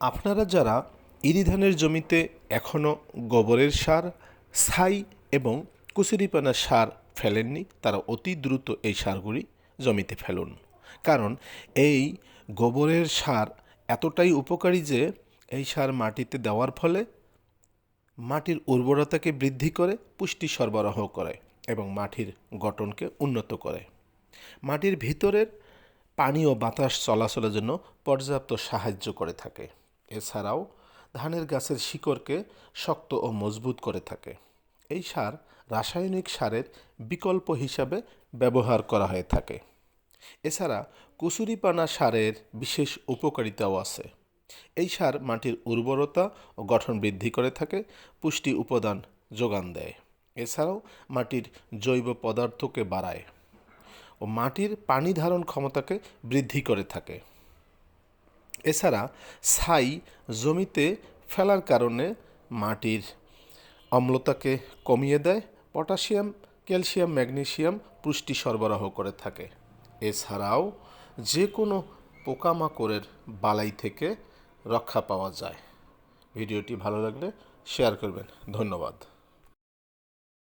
আপনারা যারা ইরি ধানের জমিতে এখনও গোবরের সার, ছাই এবং কচুরিপানার সার ফেলেননি, তারা অতি দ্রুত এই সারগুলি জমিতে ফেলুন। কারণ এই গোবরের সার এতটাই উপকারী যে এই সার মাটিতে দেওয়ার ফলে মাটির উর্বরতাকে বৃদ্ধি করে, পুষ্টি সরবরাহ করে এবং মাটির গঠনকে উন্নত করে। মাটির ভিতরের পানি ও বাতাস চলাচলের জন্য পর্যাপ্ত সাহায্য করে থাকে। এছাড়াও ধানের গাছের শিকড়কে শক্ত ও মজবুত করে থাকে। এই সার রাসায়নিক সারের বিকল্প হিসাবে ব্যবহার করা হয়ে থাকে। এছাড়া কচুরিপানা সারের বিশেষ উপকারিতাও আছে। এই সার মাটির উর্বরতা ও গঠন বৃদ্ধি করে থাকে, পুষ্টি উপাদান যোগান দেয়। এছাড়াও মাটির জৈব পদার্থকে বাড়ায় ও মাটির পানি ধারণ ক্ষমতাকে বৃদ্ধি করে থাকে। এছাড়া ছাই জমিতে ফেলার কারণে মাটির অম্লতাকে কমিয়ে দেয়, পটাশিয়াম, ক্যালসিয়াম, ম্যাগনেসিয়াম পুষ্টি সরবরাহ করে থাকে। এছাড়াও যে কোনো পোকামাকড়ের বালাই থেকে রক্ষা পাওয়া যায়। ভিডিওটি ভালো লাগলে শেয়ার করবেন। ধন্যবাদ।